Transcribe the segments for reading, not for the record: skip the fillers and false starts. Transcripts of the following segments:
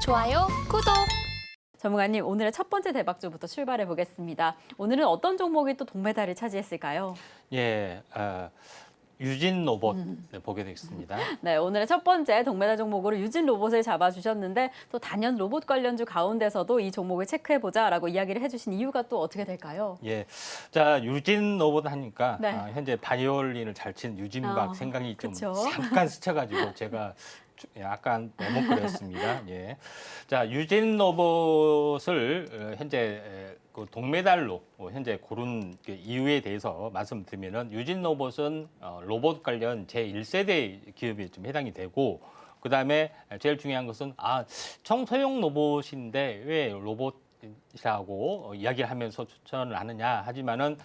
좋아요, 구독! 전문가님, 오늘의 첫 번째 대박조부터 출발해 보겠습니다. 오늘은 어떤 종목이 또 동메달을 차지했을까요? 예, 유진 로봇 보게 되겠습니다. 네, 오늘의 첫 번째 동메달 종목으로 유진 로봇을 잡아주셨는데 또 단연 로봇 관련주 가운데서도 이 종목을 체크해보자라고 이야기를 해주신 이유가 또 어떻게 될까요? 예, 자 유진 로봇 하니까 네. 현재 바이올린을 잘 치는 유진박 생각이 좀 그쵸. 잠깐 스쳐가지고 제가 약간 머뭇거렸습니다. 예, 자 유진 로봇을 현재 그 동메달로 현재 고른 그 이유에 대해서 말씀드리면은 유진 로봇은 로봇 관련 제1세대 기업에 좀 해당이 되고 그다음에 제일 중요한 것은 청소용 로봇인데 왜 로봇이라고 이야기를 하면서 추천을 하느냐 하지만은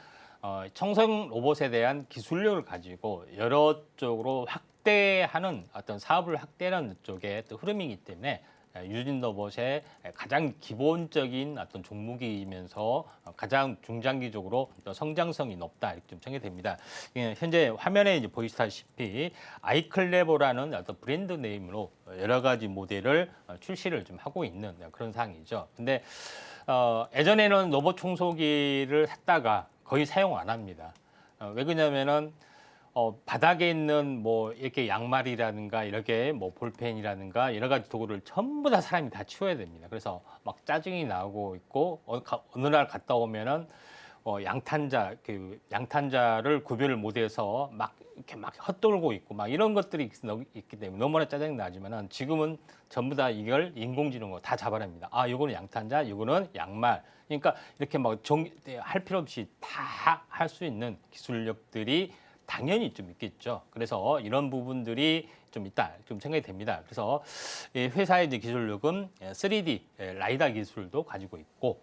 청소용 로봇에 대한 기술력을 가지고 여러 쪽으로 확대하는 어떤 사업을 확대하는 쪽의 또 흐름이기 때문에 유진 로봇의 가장 기본적인 어떤 종목이면서 가장 중장기적으로 성장성이 높다 이렇게 좀 정의됩니다. 현재 화면에 이제 보시다시피 아이클레버라는 어떤 브랜드 네임으로 여러 가지 모델을 출시를 좀 하고 있는 그런 상황이죠. 근데 예전에는 로봇 청소기를 샀다가 거의 사용 안 합니다. 왜 그러냐면은 바닥에 있는 뭐 이렇게 양말이라든가 이렇게 뭐 볼펜이라든가 여러 가지 도구를 전부 다 사람이 다 치워야 됩니다. 그래서 막 짜증이 나고 있고 어느 날 갔다 오면은 양탄자를 구별을 못해서 막 이렇게 막 헛돌고 있고 막 이런 것들이 있기 때문에 너무나 짜증 나지만은 지금은 전부 다 이걸 인공지능으로 다 잡아냅니다. 이거는 양탄자, 이거는 양말. 그러니까 이렇게 막 할 필요 없이 다 할 수 있는 기술력들이 당연히 좀 있겠죠. 그래서 이런 부분들이 좀 있다, 좀 생각이 됩니다. 그래서 회사의 이제 기술력은 3D 라이다 기술도 가지고 있고,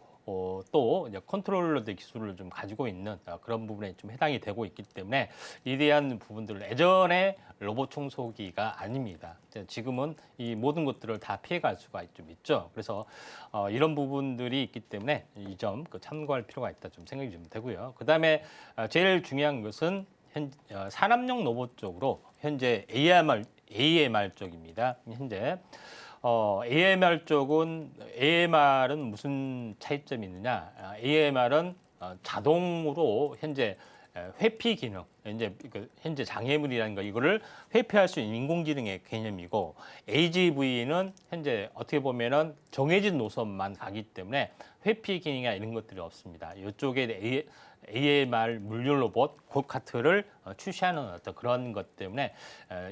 또 이제 컨트롤러들 기술을 좀 가지고 있는 그런 부분에 좀 해당이 되고 있기 때문에 이에 대한 부분들을 예전에 로봇 청소기가 아닙니다. 지금은 이 모든 것들을 다 피해갈 수가 좀 있죠. 그래서 이런 부분들이 있기 때문에 이 점 참고할 필요가 있다 좀 생각이 좀 되고요. 그다음에 제일 중요한 것은 산업용 로봇 쪽으로 현재 AMR 쪽입니다. 현재 AMR은 무슨 차이점이 있느냐? AMR은 자동으로 현재 회피 기능, 현재 장애물이라는 거 이거를 회피할 수 있는 인공지능의 개념이고 AGV는 현재 어떻게 보면은 정해진 노선만 가기 때문에 회피 기능이나 이런 것들이 없습니다. 이쪽에 AMR 물류 로봇 고카트를 출시하는 어떤 그런 것 때문에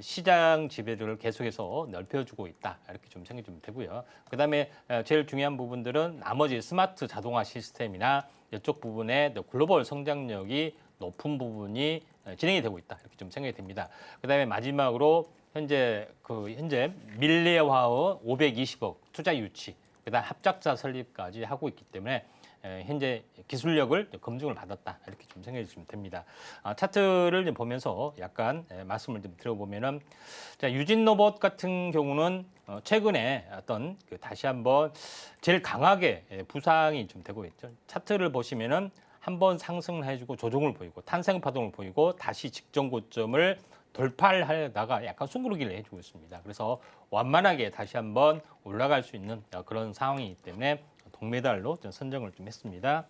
시장 지배를 계속해서 넓혀주고 있다 이렇게 좀 생각이 좀 되고요. 그다음에 제일 중요한 부분들은 나머지 스마트 자동화 시스템이나 이쪽 부분에 글로벌 성장력이 높은 부분이 진행이 되고 있다 이렇게 좀 생각이 됩니다. 그다음에 마지막으로 현재 밀레화의 520억 투자 유치, 그다음 합작사 설립까지 하고 있기 때문에 현재 기술력을 검증을 받았다 이렇게 좀 생각해 주시면 됩니다. 차트를 보면서 약간 말씀을 좀 드려보면은 유진 로봇 같은 경우는 최근에 어떤 다시 한번 제일 강하게 부상이 좀 되고 있죠. 차트를 보시면은 한번 상승을 해주고 조정을 보이고 탄생 파동을 보이고 다시 직전 고점을 돌파를 하다가 약간 숨구르기를 해주고 있습니다. 그래서 완만하게 다시 한번 올라갈 수 있는 그런 상황이기 때문에 동메달로 선정을 좀 했습니다.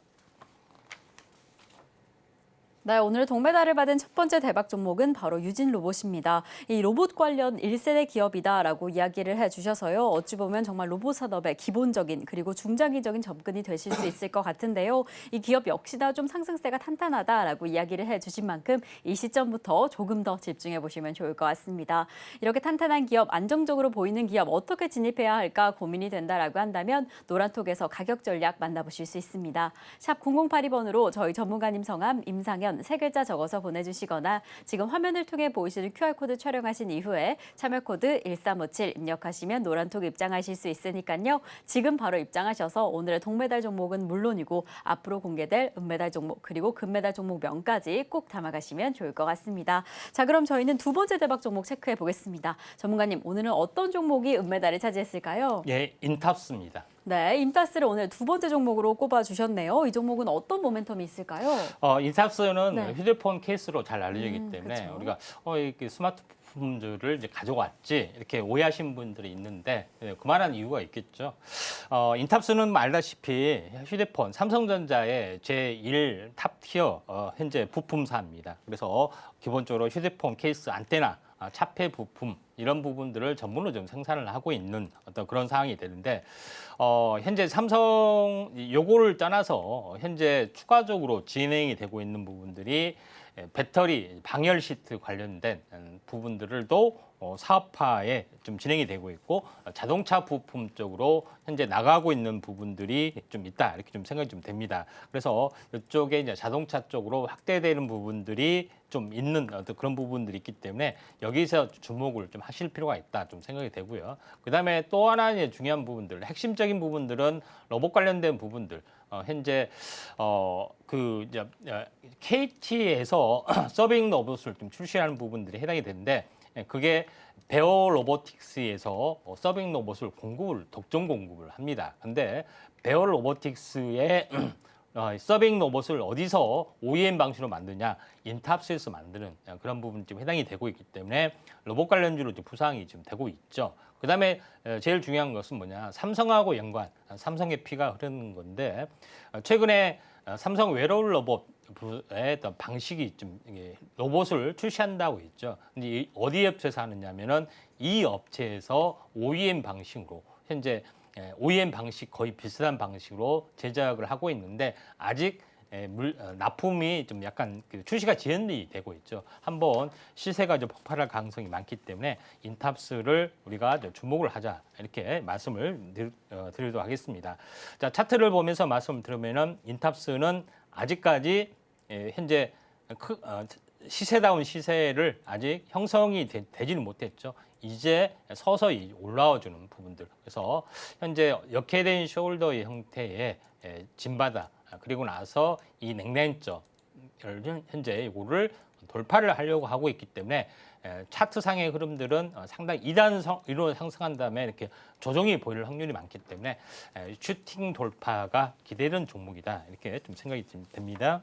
네, 오늘 동메달을 받은 첫 번째 대박 종목은 바로 유진 로봇입니다. 이 로봇 관련 1세대 기업이다라고 이야기를 해주셔서요. 어찌 보면 정말 로봇 산업의 기본적인 그리고 중장기적인 접근이 되실 수 있을 것 같은데요. 이 기업 역시나 좀 상승세가 탄탄하다라고 이야기를 해주신 만큼 이 시점부터 조금 더 집중해 보시면 좋을 것 같습니다. 이렇게 탄탄한 기업, 안정적으로 보이는 기업 어떻게 진입해야 할까 고민이 된다라고 한다면 노란톡에서 가격 전략 만나보실 수 있습니다. 샵 0082번으로 저희 전문가님 성함, 임상현 세 글자 적어서 보내주시거나 지금 화면을 통해 보이시는 QR코드 촬영하신 이후에 참여코드 1357 입력하시면 노란톡 입장하실 수 있으니까요. 지금 바로 입장하셔서 오늘의 동메달 종목은 물론이고 앞으로 공개될 은메달 종목 그리고 금메달 종목명까지 꼭 담아가시면 좋을 것 같습니다. 자, 그럼 저희는 두 번째 대박 종목 체크해 보겠습니다. 전문가님, 오늘은 어떤 종목이 은메달을 차지했을까요? 예, 인탑스입니다. 네, 임타스를 오늘 두 번째 종목으로 꼽아주셨네요. 이 종목은 어떤 모멘텀이 있을까요? 인탑스는 네. 휴대폰 케이스로 잘 알려지기 때문에 그쵸. 우리가 이렇게 스마트폰 부품들을 이제 가져왔지 이렇게 오해하신 분들이 있는데 그만한 이유가 있겠죠. 인탑스는 알다시피 휴대폰 삼성전자의 제1 탑티어 현재 부품사입니다. 그래서 기본적으로 휴대폰 케이스 안테나 차폐 부품 이런 부분들을 전문으로 좀 생산을 하고 있는 어떤 그런 상황이 되는데 현재 삼성 요거를 떠나서 현재 추가적으로 진행이 되고 있는 부분들이 배터리 방열 시트 관련된 부분들도 사업화에 좀 진행이 되고 있고 자동차 부품 쪽으로 현재 나가고 있는 부분들이 좀 있다 이렇게 좀 생각이 좀 됩니다. 그래서 이쪽에 이제 자동차 쪽으로 확대되는 부분들이 좀 있는 어떤 그런 부분들이 있기 때문에 여기서 주목을 좀 하실 필요가 있다 좀 생각이 되고요. 그다음에 또 하나 이제 중요한 부분들, 핵심적인 부분들은 로봇 관련된 부분들. 현재 그 이제 KT에서 서빙 로봇을 좀 출시하는 부분들이 해당이 되는데 그게 베어 로보틱스에서 서빙 로봇을 독점 공급을 합니다. 근데 베어 로보틱스의 서빙 로봇을 어디서 OEM 방식으로 만드냐, 인탑스에서 만드는 그런 부분이 좀 해당이 되고 있기 때문에 로봇 관련주로 부상이 지금 되고 있죠. 그다음에 제일 중요한 것은 뭐냐, 삼성하고 연관, 삼성의 피가 흐르는 건데 최근에 삼성 웨어러블 로봇의 어떤 방식이 좀 로봇을 출시한다고 했죠. 근데 어디 업체에서 하느냐면은 이 업체에서 OEM 방식으로 현재 OEM 방식 거의 비슷한 방식으로 제작을 하고 있는데 아직 납품이 좀 약간 출시가 지연이 되고 있죠. 한번 시세가 좀 폭발할 가능성이 많기 때문에 인탑스를 우리가 주목을 하자 이렇게 말씀을 드리도록 하겠습니다. 자, 차트를 보면서 말씀을 드리면은 인탑스는 아직까지 현재 시세다운 시세를 아직 형성이 되지는 못했죠. 이제 서서히 올라와 주는 부분들. 그래서 현재 역회된 숄더의 형태의 진바다 그리고 나서 이 냉랭점 현재 이거를 돌파를 하려고 하고 있기 때문에 차트상의 흐름들은 상당히 2단으로 상승한 다음에 이렇게 조정이 보일 확률이 많기 때문에 슈팅 돌파가 기대되는 종목이다 이렇게 좀 생각이 됩니다.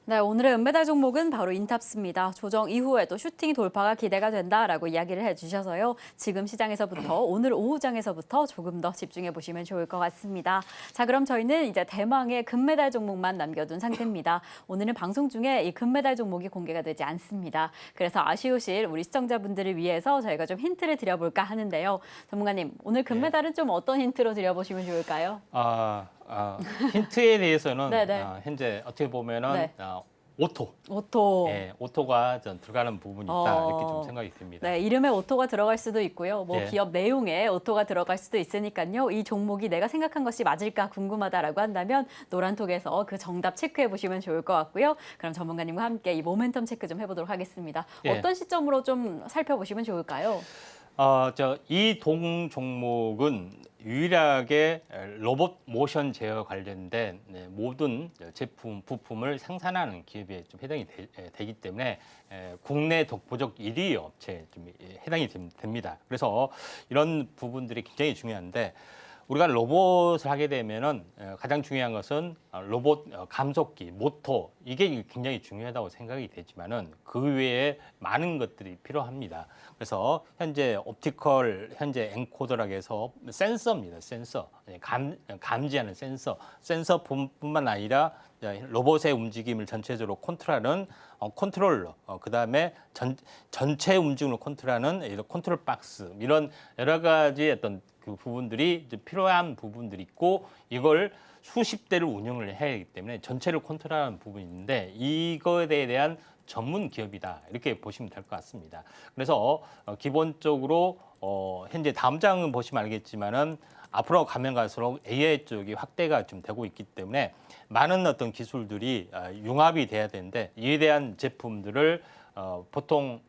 네, 오늘의 은메달 종목은 바로 인탑스입니다. 조정 이후에도 슈팅 돌파가 기대가 된다라고 이야기를 해주셔서요. 지금 시장에서부터 오늘 오후장에서부터 조금 더 집중해 보시면 좋을 것 같습니다. 자, 그럼 저희는 이제 대망의 금메달 종목만 남겨둔 상태입니다. 오늘은 방송 중에 이 금메달 종목이 공개가 되지 않습니다. 그래서 아쉬우실 우리 시청자분들을 위해서 저희가 좀 힌트를 드려볼까 하는데요. 전문가님, 오늘 금메달은 좀 어떤 힌트로 드려보시면 좋을까요? 힌트에 대해서는 네네. 현재 어떻게 보면은 네. 오토. 오토. 예, 오토가 좀 들어가는 부분이 있다 이렇게 좀 생각이 듭니다. 네, 이름에 오토가 들어갈 수도 있고요. 뭐 예. 기업 내용에 오토가 들어갈 수도 있으니까요. 이 종목이 내가 생각한 것이 맞을까 궁금하다라고 한다면 노란톡에서 그 정답 체크해 보시면 좋을 것 같고요. 그럼 전문가님과 함께 이 모멘텀 체크 좀 해보도록 하겠습니다. 예. 어떤 시점으로 좀 살펴보시면 좋을까요? 이 종목은 유일하게 로봇 모션 제어 관련된 모든 제품, 부품을 생산하는 기업에 좀 해당이 되기 때문에 국내 독보적 1위 업체에 좀 해당이 됩니다. 그래서 이런 부분들이 굉장히 중요한데 우리가 로봇을 하게 되면은 가장 중요한 것은 로봇 감속기, 모터 이게 굉장히 중요하다고 생각이 되지만은 그 외에 많은 것들이 필요합니다. 그래서 현재 옵티컬 현재 엔코더라고 해서 센서입니다. 센서 감지하는 센서뿐만 아니라 로봇의 움직임을 전체적으로 컨트롤하는 컨트롤러, 그다음에 전체 움직임을 컨트롤하는 컨트롤 박스 이런 여러 가지 어떤 그 부분들이 이제 필요한 부분들이 있고 이걸 수십 대를 운영을 해야 하기 때문에 전체를 컨트롤하는 부분이 있는데 이거에 대한 전문 기업이다 이렇게 보시면 될 것 같습니다. 그래서 기본적으로 현재 다음 장은 보시면 알겠지만은 앞으로 가면 갈수록 AI 쪽이 확대가 좀 되고 있기 때문에 많은 어떤 기술들이 융합이 돼야 되는데 이에 대한 제품들을 보통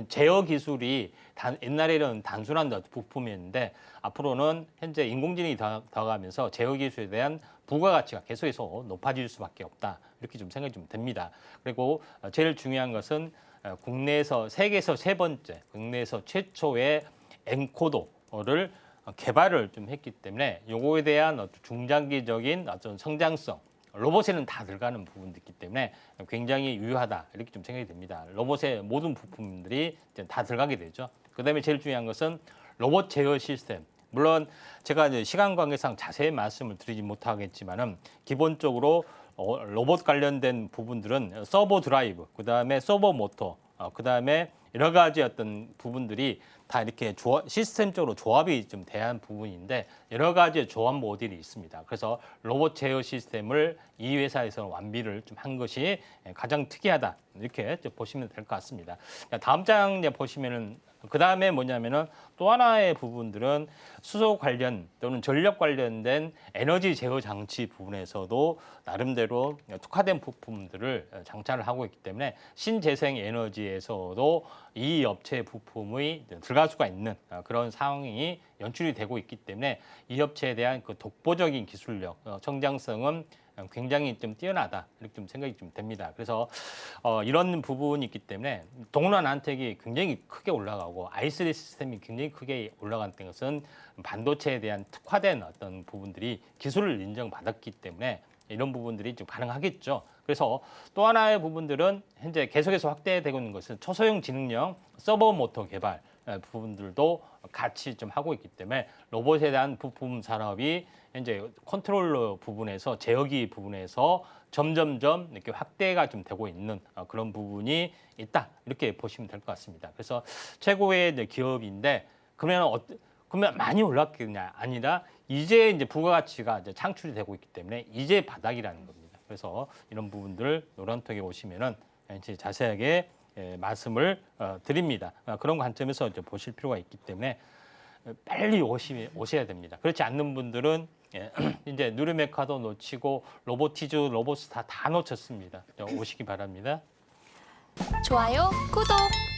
제어 기술이 옛날에는 단순한 부품이었는데 앞으로는 현재 인공지능이 더가면서 제어 기술에 대한 부가가치가 계속해서 높아질 수밖에 없다 이렇게 좀 생각이 좀 됩니다. 그리고 제일 중요한 것은 국내에서 세계에서 세 번째, 국내에서 최초의 엔코더를 개발을 좀 했기 때문에 요거에 대한 중장기적인 어떤 성장성 로봇에는 다 들어가는 부분도 있기 때문에 굉장히 유효하다 이렇게 좀 생각이 됩니다. 로봇의 모든 부품들이 이제 다 들어가게 되죠. 그다음에 제일 중요한 것은 로봇 제어 시스템. 물론 제가 이제 시간 관계상 자세히 말씀을 드리지 못하겠지만은 기본적으로 로봇 관련된 부분들은 서버 드라이브, 그다음에 서버 모터, 그다음에 여러 가지 어떤 부분들이 다 이렇게 시스템적으로 조합이 좀 돼야 부분인데 여러 가지 조합 모델이 있습니다. 그래서 로봇 제어 시스템을 이 회사에서는 완비를 좀 한 것이 가장 특이하다 이렇게 좀 보시면 될 것 같습니다. 다음 장 보시면은 그 다음에 뭐냐면은 또 하나의 부분들은 수소 관련 또는 전력 관련된 에너지 제어 장치 부분에서도 나름대로 특화된 부품들을 장착을 하고 있기 때문에 신재생 에너지에서도 이 업체 부품이 들어갈 수가 있는 그런 상황이 연출이 되고 있기 때문에 이 업체에 대한 그 독보적인 기술력, 성장성은 굉장히 좀 뛰어나다 이렇게 좀 생각이 좀 됩니다. 그래서 이런 부분이 있기 때문에 동반 안택이 굉장히 크게 올라가고 I3 시스템이 굉장히 크게 올라간 것은 반도체에 대한 특화된 어떤 부분들이 기술을 인정받았기 때문에 이런 부분들이 좀 가능하겠죠. 그래서 또 하나의 부분들은 현재 계속해서 확대되고 있는 것은 초소형 지능형 서버 모터 개발 부분들도 같이 좀 하고 있기 때문에 로봇에 대한 부품 산업이 현재 컨트롤러 부분에서 제어기 부분에서 점점점 이렇게 확대가 좀 되고 있는 그런 부분이 있다 이렇게 보시면 될 것 같습니다. 그래서 최고의 이제 기업인데 그러면 많이 올랐겠냐 아니라 이제 부가가치가 이제 창출이 되고 있기 때문에 이제 바닥이라는 겁니다. 그래서 이런 부분들 노란톡에 오시면은 이제 자세하게 말씀을 드립니다. 그런 관점에서 이제 보실 필요가 있기 때문에 빨리 오셔야 됩니다. 그렇지 않는 분들은 이제 누르메카도 놓치고 로보티즈, 로보스타 다 놓쳤습니다. 오시기 바랍니다. 좋아요, 구독!